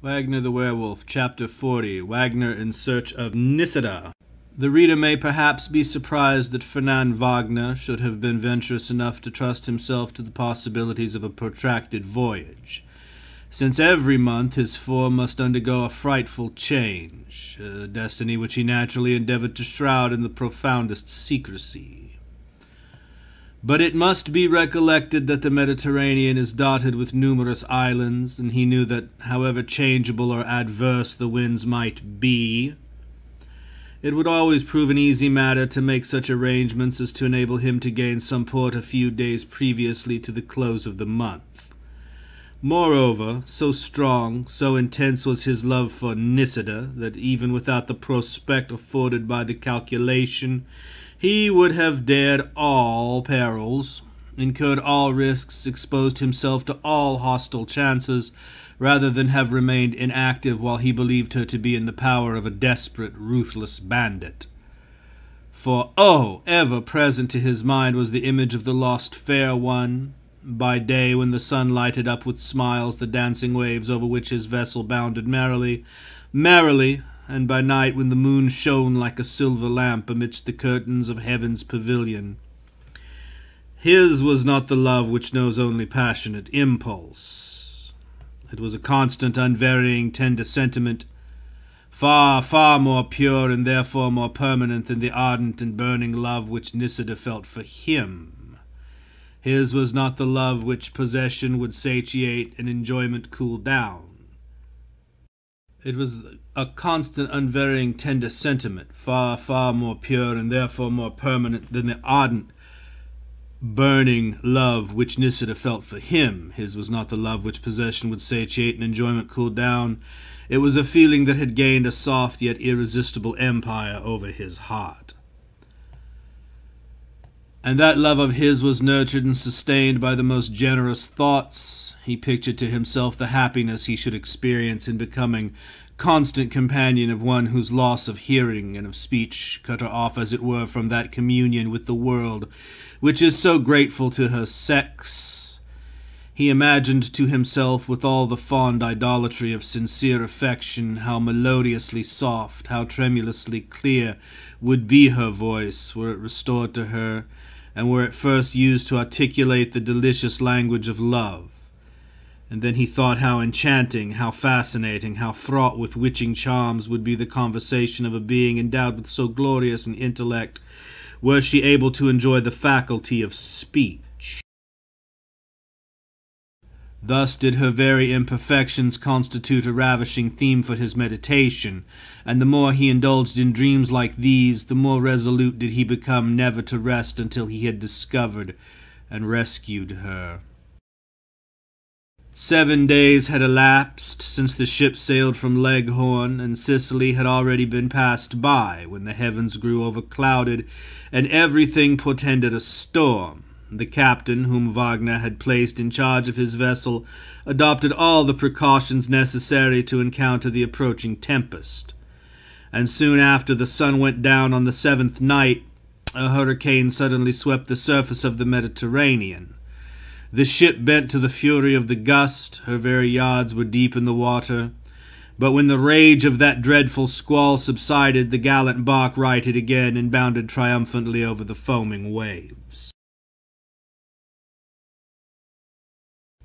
Wagner the Werewolf, Chapter 40, Wagner in Search of Nisida. The reader may perhaps be surprised that Fernand Wagner should have been venturous enough to trust himself to the possibilities of a protracted voyage, since every month his form must undergo a frightful change, a destiny which he naturally endeavored to shroud in the profoundest secrecy. But it must be recollected that the Mediterranean is dotted with numerous islands, and he knew that, however changeable or adverse the winds might be, it would always prove an easy matter to make such arrangements as to enable him to gain some port a few days previously to the close of the month. Moreover, so strong, so intense was his love for Nisida, that even without the prospect afforded by the calculation, he would have dared all perils, incurred all risks, exposed himself to all hostile chances, rather than have remained inactive while he believed her to be in the power of a desperate, ruthless bandit. For, ever present to his mind was the image of the lost fair one, by day when the sun lighted up with smiles the dancing waves over which his vessel bounded merrily, and by night when the moon shone like a silver lamp amidst the curtains of heaven's pavilion. His was not the love which knows only passionate impulse. It was a constant, unvarying, tender sentiment, far, far more pure and therefore more permanent than the ardent and burning love which Nisida felt for him. His was not the love which possession would satiate and enjoyment cool down. It was a constant, unvarying, tender sentiment, far, far more pure and therefore more permanent than the ardent, burning love which Nisida felt for him. His was not the love which possession would satiate and enjoyment cool down. It was a feeling that had gained a soft yet irresistible empire over his heart. And that love of his was nurtured and sustained by the most generous thoughts. He pictured to himself the happiness he should experience in becoming constant companion of one whose loss of hearing and of speech cut her off, as it were, from that communion with the world which is so grateful to her sex. He imagined to himself, with all the fond idolatry of sincere affection, how melodiously soft, how tremulously clear would be her voice, were it restored to her, and were it first used to articulate the delicious language of love. And then he thought how enchanting, how fascinating, how fraught with witching charms would be the conversation of a being endowed with so glorious an intellect, were she able to enjoy the faculty of speech. Thus did her very imperfections constitute a ravishing theme for his meditation, and the more he indulged in dreams like these, the more resolute did he become never to rest until he had discovered and rescued her. 7 days had elapsed since the ship sailed from Leghorn, and Sicily had already been passed by, when the heavens grew overclouded, and everything portended a storm. The captain, whom Wagner had placed in charge of his vessel, adopted all the precautions necessary to encounter the approaching tempest. And soon after the sun went down on the 7th night, a hurricane suddenly swept the surface of the Mediterranean. The ship bent to the fury of the gust, her very yards were deep in the water. But when the rage of that dreadful squall subsided, the gallant bark righted again and bounded triumphantly over the foaming waves.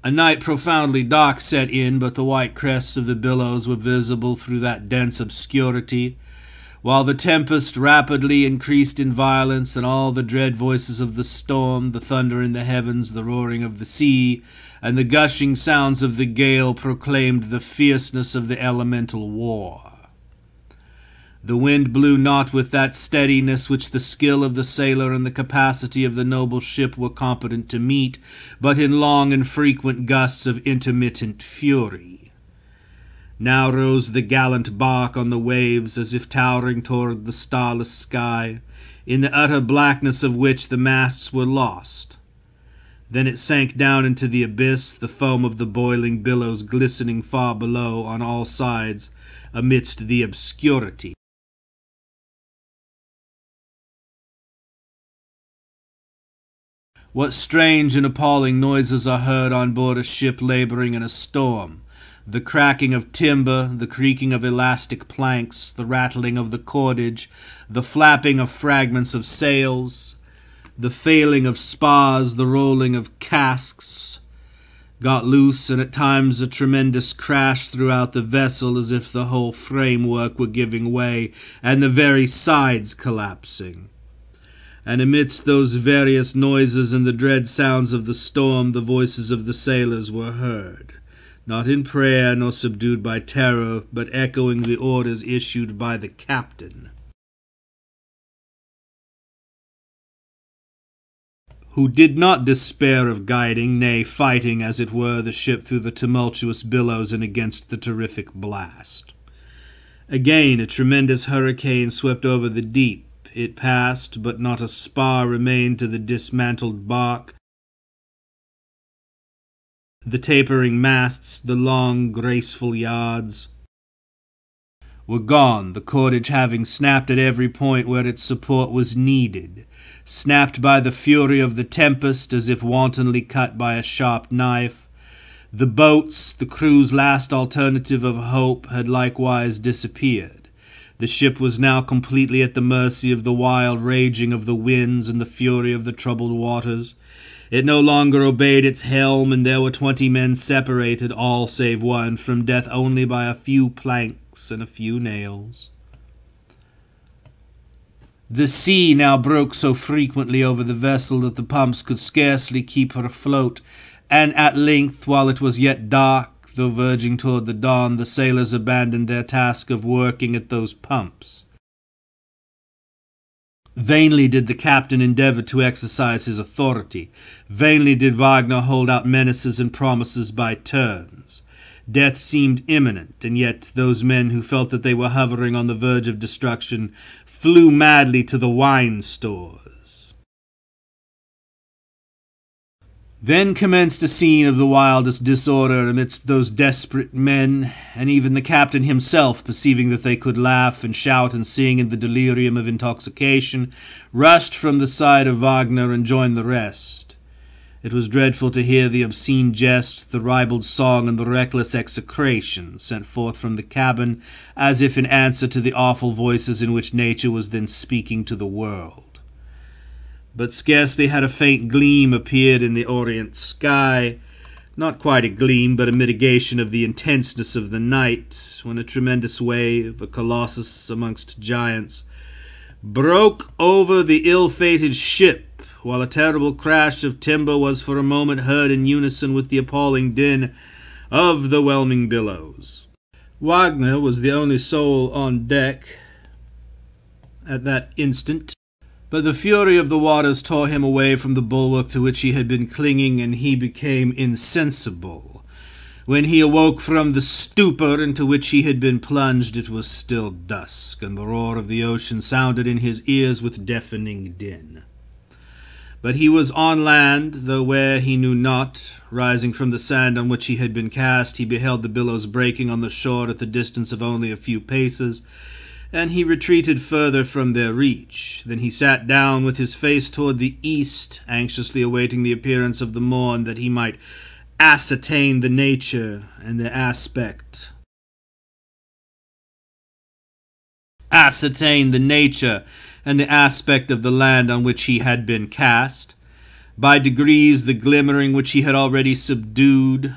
A night profoundly dark set in, but the white crests of the billows were visible through that dense obscurity, while the tempest rapidly increased in violence, and all the dread voices of the storm, the thunder in the heavens, the roaring of the sea, and the gushing sounds of the gale proclaimed the fierceness of the elemental war. The wind blew not with that steadiness which the skill of the sailor and the capacity of the noble ship were competent to meet, but in long and frequent gusts of intermittent fury. Now rose the gallant bark on the waves, as if towering toward the starless sky, in the utter blackness of which the masts were lost. Then it sank down into the abyss, the foam of the boiling billows glistening far below on all sides amidst the obscurity. What strange and appalling noises are heard on board a ship laboring in a storm! The cracking of timber, the creaking of elastic planks, the rattling of the cordage, the flapping of fragments of sails, the failing of spars, the rolling of casks, got loose, and at times a tremendous crash throughout the vessel, as if the whole framework were giving way and the very sides collapsing. And amidst those various noises and the dread sounds of the storm, the voices of the sailors were heard, not in prayer nor subdued by terror, but echoing the orders issued by the captain, who did not despair of guiding, nay, fighting, as it were, the ship through the tumultuous billows and against the terrific blast. Again, a tremendous hurricane swept over the deep. It passed, but not a spar remained to the dismantled bark. The tapering masts, the long, graceful yards, were gone, the cordage having snapped at every point where its support was needed, snapped by the fury of the tempest as if wantonly cut by a sharp knife. The boats, the crew's last alternative of hope, had likewise disappeared. The ship was now completely at the mercy of the wild raging of the winds and the fury of the troubled waters. It no longer obeyed its helm, and there were 20 men separated, all save one, from death only by a few planks and a few nails. The sea now broke so frequently over the vessel that the pumps could scarcely keep her afloat, and at length, while it was yet dark, though verging toward the dawn, the sailors abandoned their task of working at those pumps. Vainly did the captain endeavor to exercise his authority. Vainly did Wagner hold out menaces and promises by turns. Death seemed imminent, and yet those men who felt that they were hovering on the verge of destruction flew madly to the wine stores. Then commenced a scene of the wildest disorder amidst those desperate men, and even the captain himself, perceiving that they could laugh and shout and sing in the delirium of intoxication, rushed from the side of Wagner and joined the rest. It was dreadful to hear the obscene jest, the ribald song, and the reckless execration sent forth from the cabin, as if in answer to the awful voices in which nature was then speaking to the world. But scarcely had a faint gleam appeared in the orient sky, not quite a gleam, but a mitigation of the intenseness of the night, when a tremendous wave, a colossus amongst giants, broke over the ill-fated ship, while a terrible crash of timber was for a moment heard in unison with the appalling din of the whelming billows. Wagner was the only soul on deck at that instant, but the fury of the waters tore him away from the bulwark to which he had been clinging, and he became insensible. When he awoke from the stupor into which he had been plunged, it was still dusk, and the roar of the ocean sounded in his ears with deafening din. But he was on land, though where he knew not. Rising from the sand on which he had been cast, he beheld the billows breaking on the shore at the distance of only a few paces, and he retreated further from their reach. Then he sat down with his face toward the east, anxiously awaiting the appearance of the morn, that he might ascertain the nature and the aspect. Ascertain the nature and the aspect of the land on which he had been cast. By degrees the glimmering which had already subdued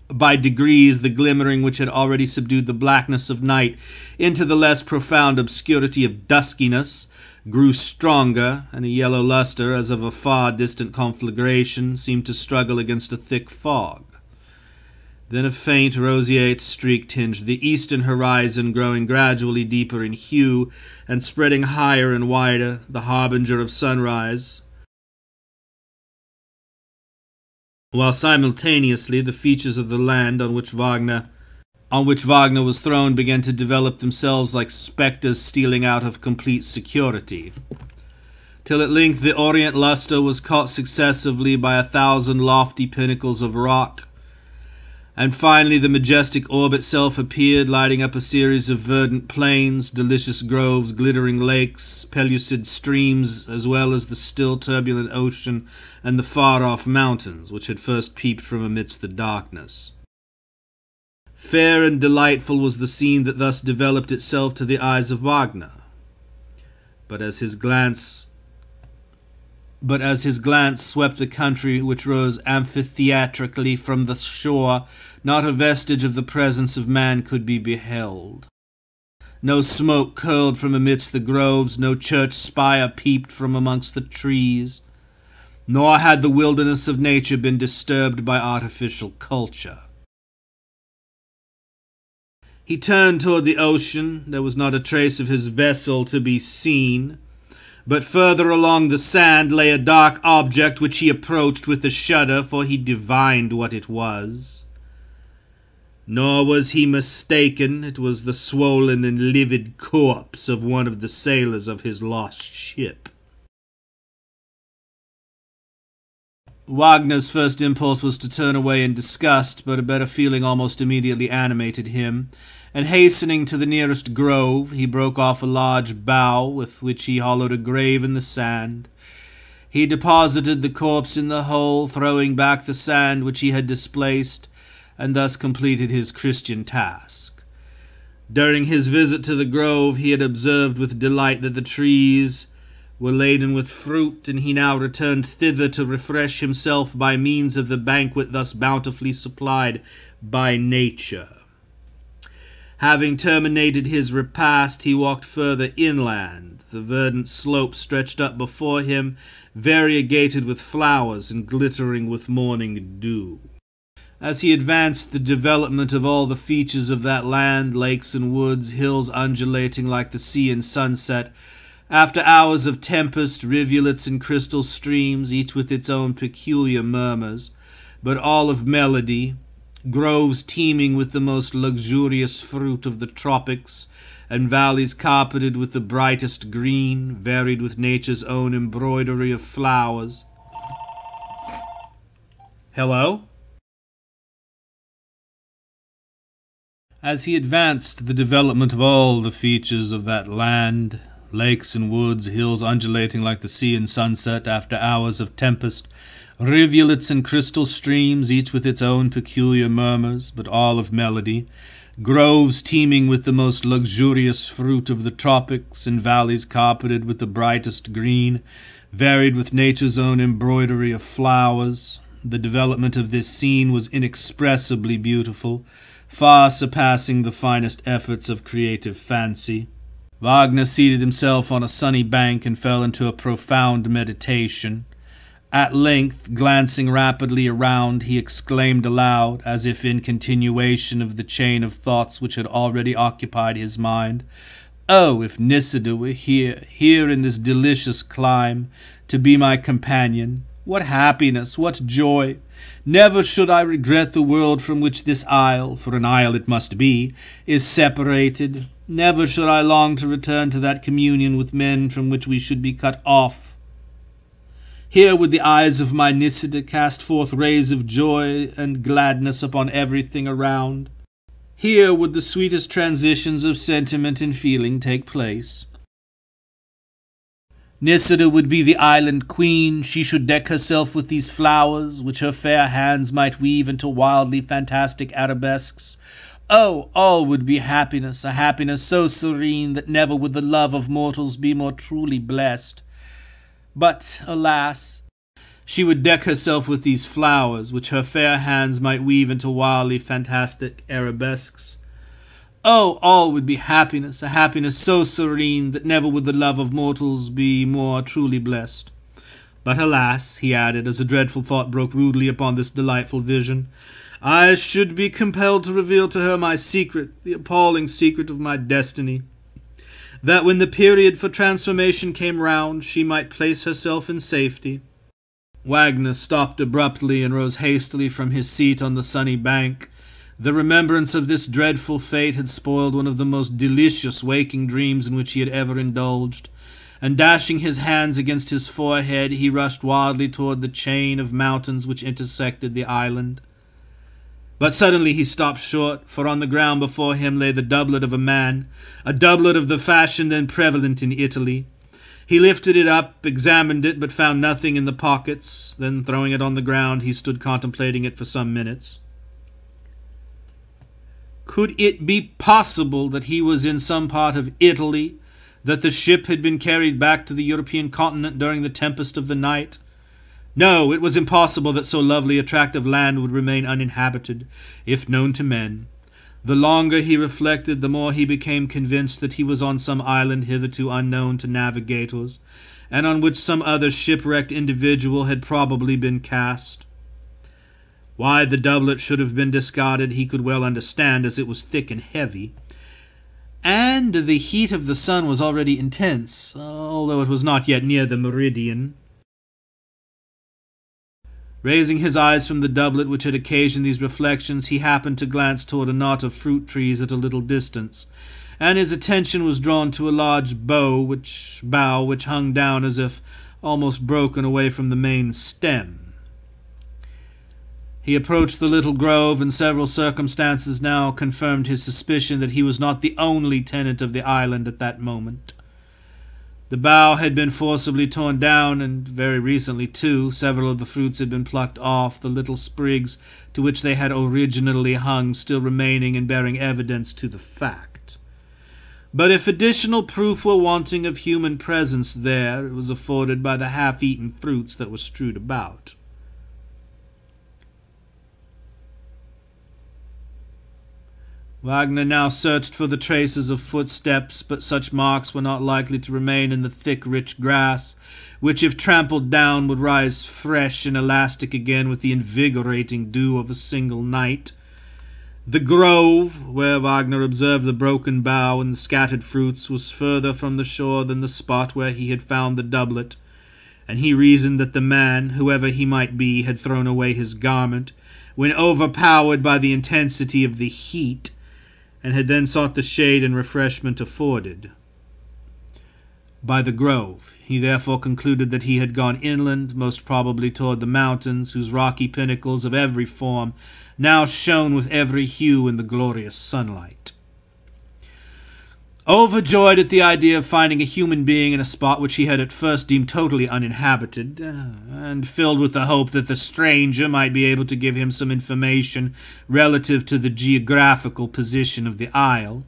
the blackness of night into the less profound obscurity of duskiness, grew stronger, and a yellow luster, as of a far distant conflagration, seemed to struggle against a thick fog. Then a faint roseate streak tinged the eastern horizon, growing gradually deeper in hue, and spreading higher and wider, the harbinger of sunrise, while simultaneously the features of the land on which Wagner was thrown began to develop themselves like spectres stealing out of complete security, till at length the orient luster was caught successively by 1,000 lofty pinnacles of rock, and finally the majestic orb itself appeared, lighting up a series of verdant plains, delicious groves, glittering lakes, pellucid streams, as well as the still turbulent ocean and the far-off mountains, which had first peeped from amidst the darkness. Fair and delightful was the scene that thus developed itself to the eyes of Wagner. But as his glance swept the country which rose amphitheatrically from the shore, not a vestige of the presence of man could be beheld. No smoke curled from amidst the groves, no church spire peeped from amongst the trees, nor had the wilderness of nature been disturbed by artificial culture. He turned toward the ocean. There was not a trace of his vessel to be seen, but further along the sand lay a dark object which he approached with a shudder, for he divined what it was. Nor was he mistaken. It was the swollen and livid corpse of one of the sailors of his lost ship. Wagner's first impulse was to turn away in disgust, but a better feeling almost immediately animated him, and hastening to the nearest grove, he broke off a large bough with which he hollowed a grave in the sand. He deposited the corpse in the hole, throwing back the sand which he had displaced, and thus completed his Christian task. During his visit to the grove, he had observed with delight that the trees were laden with fruit, and he now returned thither to refresh himself by means of the banquet thus bountifully supplied by nature. Having terminated his repast, he walked further inland. The verdant slope stretched up before him, variegated with flowers and glittering with morning dew. As he advanced, the development of all the features of that land, lakes and woods, hills undulating like the sea in sunset, after hours of tempest, rivulets and crystal streams, each with its own peculiar murmurs, but all of melody, groves teeming with the most luxurious fruit of the tropics, and valleys carpeted with the brightest green, varied with nature's own embroidery of flowers. Hello? As he advanced, the development of all the features of that land, lakes and woods, hills undulating like the sea in sunset after hours of tempest, rivulets and crystal streams, each with its own peculiar murmurs, but all of melody, groves teeming with the most luxurious fruit of the tropics, and valleys carpeted with the brightest green, varied with nature's own embroidery of flowers. The development of this scene was inexpressibly beautiful, far surpassing the finest efforts of creative fancy. Wagner seated himself on a sunny bank and fell into a profound meditation. At length, glancing rapidly around, he exclaimed aloud, as if in continuation of the chain of thoughts which had already occupied his mind, "Oh, if Nisida were here in this delicious clime, to be my companion! What happiness, what joy! Never should I regret the world from which this isle, for an isle it must be, is separated. Never should I long to return to that communion with men from which we should be cut off. Here would the eyes of my Nisida cast forth rays of joy and gladness upon everything around. Here would the sweetest transitions of sentiment and feeling take place. Nisida would be the island queen. She should deck herself with these flowers, which her fair hands might weave into wildly fantastic arabesques. Oh, all would be happiness, a happiness so serene that never would the love of mortals be more truly blessed. But, alas, she would deck herself with these flowers, which her fair hands might weave into wildly fantastic arabesques. Oh, all would be happiness, a happiness so serene that never would the love of mortals be more truly blessed. But alas, he added, as a dreadful thought broke rudely upon this delightful vision, I should be compelled to reveal to her my secret, the appalling secret of my destiny, that when the period for transformation came round, she might place herself in safety. Wagner stopped abruptly and rose hastily from his seat on the sunny bank. The remembrance of this dreadful fate had spoiled one of the most delicious waking dreams in which he had ever indulged, and dashing his hands against his forehead, he rushed wildly toward the chain of mountains which intersected the island. But suddenly he stopped short, for on the ground before him lay the doublet of a man, a doublet of the fashion then prevalent in Italy. He lifted it up, examined it, but found nothing in the pockets. Then, throwing it on the ground, he stood contemplating it for some minutes. Could it be possible that he was in some part of Italy, that the ship had been carried back to the European continent during the tempest of the night? No, it was impossible that so lovely a tract of land would remain uninhabited, if known to men. The longer he reflected, the more he became convinced that he was on some island hitherto unknown to navigators, and on which some other shipwrecked individual had probably been cast. Why the doublet should have been discarded he could well understand, as it was thick and heavy, and the heat of the sun was already intense, although it was not yet near the meridian. Raising his eyes from the doublet which had occasioned these reflections, he happened to glance toward a knot of fruit trees at a little distance, and his attention was drawn to a large bough which hung down as if almost broken away from the main stem. He approached the little grove, and several circumstances now confirmed his suspicion that he was not the only tenant of the island at that moment. The bough had been forcibly torn down, and very recently, too, several of the fruits had been plucked off, the little sprigs to which they had originally hung still remaining and bearing evidence to the fact. But if additional proof were wanting of human presence there, it was afforded by the half-eaten fruits that were strewed about. Wagner now searched for the traces of footsteps, but such marks were not likely to remain in the thick, rich grass, which, if trampled down, would rise fresh and elastic again with the invigorating dew of a single night. The grove, where Wagner observed the broken bough and the scattered fruits, was further from the shore than the spot where he had found the doublet, and he reasoned that the man, whoever he might be, had thrown away his garment, when overpowered by the intensity of the heat, and had then sought the shade and refreshment afforded by the grove. He therefore concluded that he had gone inland, most probably toward the mountains, whose rocky pinnacles of every form now shone with every hue in the glorious sunlight. Overjoyed at the idea of finding a human being in a spot which he had at first deemed totally uninhabited, and filled with the hope that the stranger might be able to give him some information relative to the geographical position of the isle,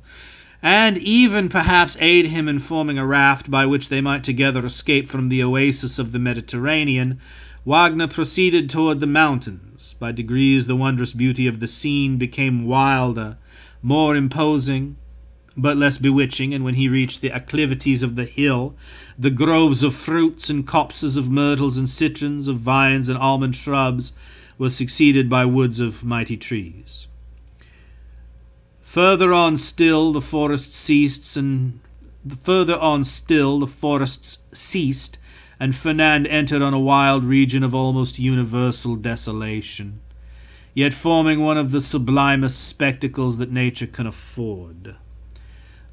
and even perhaps aid him in forming a raft by which they might together escape from the oasis of the Mediterranean, Wagner proceeded toward the mountains. By degrees the wondrous beauty of the scene became wilder, more imposing, but less bewitching, and when he reached the acclivities of the hill, the groves of fruits and copses of myrtles and citrons, of vines and almond shrubs, were succeeded by woods of mighty trees. Further on still the forests ceased, and Fernand entered on a wild region of almost universal desolation, yet forming one of the sublimest spectacles that nature can afford.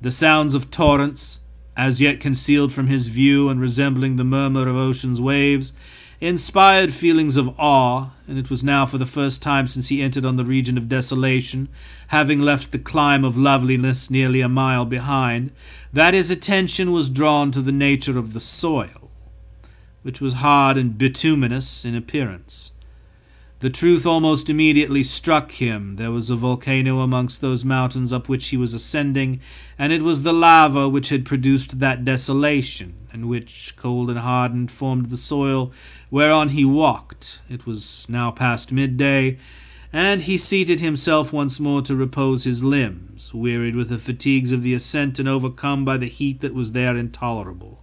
The sounds of torrents, as yet concealed from his view and resembling the murmur of ocean's waves, inspired feelings of awe, and it was now for the first time since he entered on the region of desolation, having left the clime of loveliness nearly a mile behind, that his attention was drawn to the nature of the soil, which was hard and bituminous in appearance. The truth almost immediately struck him. There was a volcano amongst those mountains up which he was ascending, and it was the lava which had produced that desolation, and which, cold and hardened, formed the soil whereon he walked. It was now past midday, and he seated himself once more to repose his limbs, wearied with the fatigues of the ascent and overcome by the heat that was there intolerable.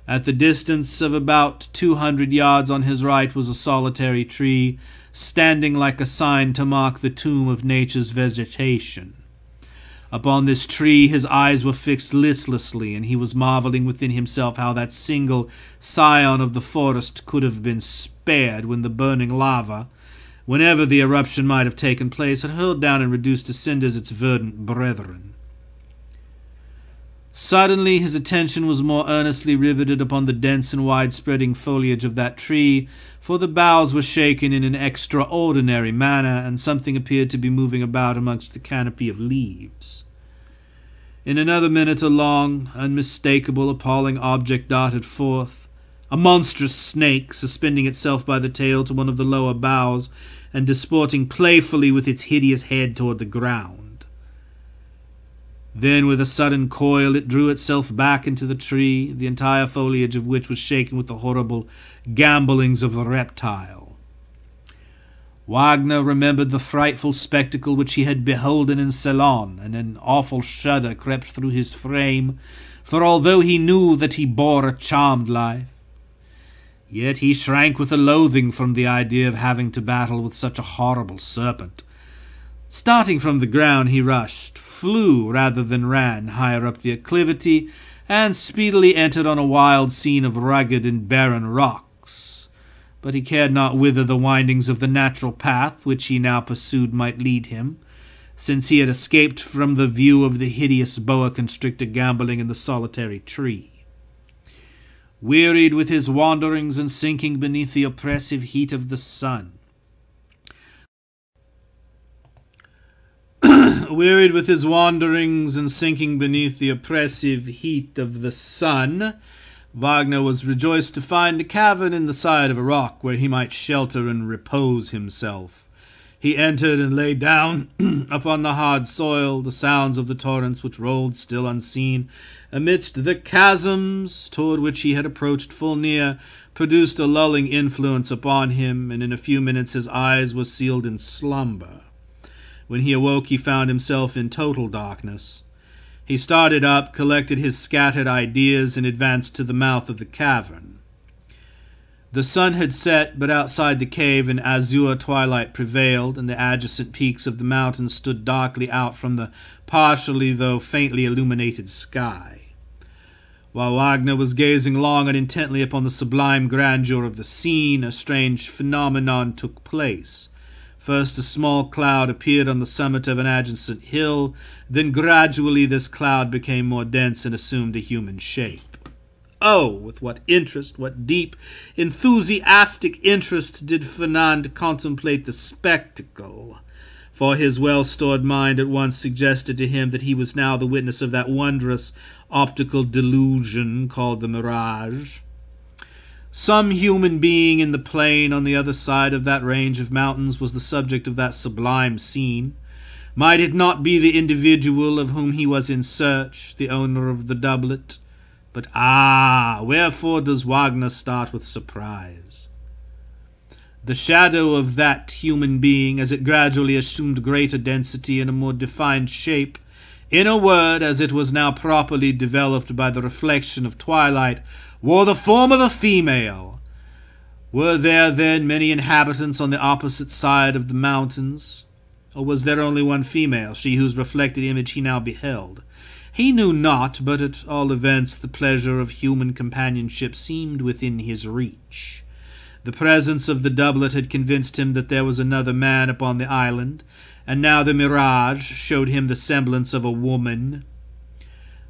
At the distance of about 200 yards on his right was a solitary tree, standing like a sign to mark the tomb of nature's vegetation. Upon this tree his eyes were fixed listlessly, and he was marveling within himself how that single scion of the forest could have been spared when the burning lava, whenever the eruption might have taken place, had hurled down and reduced to cinders its verdant brethren. Suddenly his attention was more earnestly riveted upon the dense and wide-spreading foliage of that tree, for the boughs were shaken in an extraordinary manner, and something appeared to be moving about amongst the canopy of leaves. In another minute a long, unmistakable, appalling object darted forth, a monstrous snake, suspending itself by the tail to one of the lower boughs, and disporting playfully with its hideous head toward the ground. Then, with a sudden coil, it drew itself back into the tree, the entire foliage of which was shaken with the horrible gambollings of a reptile. Wagner remembered the frightful spectacle which he had beholden in Ceylon, and an awful shudder crept through his frame, for although he knew that he bore a charmed life, yet he shrank with a loathing from the idea of having to battle with such a horrible serpent. Starting from the ground, he rushed, flew rather than ran, higher up the acclivity, and speedily entered on a wild scene of rugged and barren rocks. But he cared not whither the windings of the natural path which he now pursued might lead him, since he had escaped from the view of the hideous boa constrictor gambolling in the solitary tree. Wearied with his wanderings and sinking beneath the oppressive heat of the sun, Wagner was rejoiced to find a cavern in the side of a rock where he might shelter and repose himself. He entered and lay down upon the hard soil. The sounds of the torrents which rolled still unseen amidst the chasms toward which he had approached full near produced a lulling influence upon him, and in a few minutes his eyes were sealed in slumber. When he awoke, he found himself in total darkness. He started up, collected his scattered ideas, and advanced to the mouth of the cavern. The sun had set, but outside the cave an azure twilight prevailed, and the adjacent peaks of the mountains stood darkly out from the partially though faintly illuminated sky. While Wagner was gazing long and intently upon the sublime grandeur of the scene, a strange phenomenon took place. First a small cloud appeared on the summit of an adjacent hill, then gradually this cloud became more dense and assumed a human shape. Oh, with what interest, what deep, enthusiastic interest did Fernand contemplate the spectacle, for his well-stored mind at once suggested to him that he was now the witness of that wondrous optical delusion called the mirage. Some human being in the plain on the other side of that range of mountains was the subject of that sublime scene. Might it not be the individual of whom he was in search, the owner of the doublet? But wherefore does Wagner start with surprise? The shadow of that human being, as it gradually assumed greater density and a more defined shape, in a word, as it was now properly developed by the reflection of twilight, wore the form of a female. Were there, then, many inhabitants on the opposite side of the mountains? Or was there only one female, she whose reflected image he now beheld? He knew not, but at all events the pleasure of human companionship seemed within his reach. The presence of the doublet had convinced him that there was another man upon the island, and now the mirage showed him the semblance of a woman.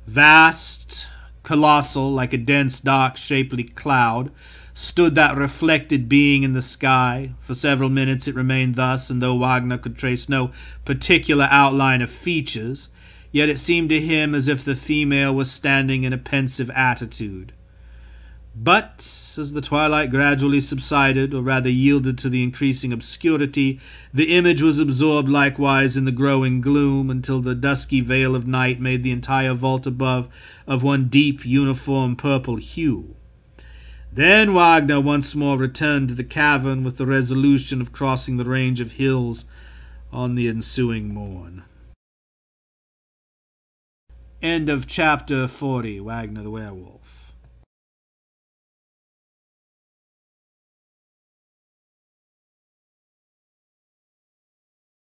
Vast, colossal, like a dense, dark, shapely cloud, stood that reflected being in the sky. For several minutes it remained thus, and though Wagner could trace no particular outline of features, yet it seemed to him as if the female was standing in a pensive attitude. But, as the twilight gradually subsided, or rather yielded to the increasing obscurity, the image was absorbed likewise in the growing gloom, until the dusky veil of night made the entire vault above of one deep, uniform purple hue. Then Wagner once more returned to the cavern with the resolution of crossing the range of hills on the ensuing morn. End of chapter 40, Wagner the Werewolf.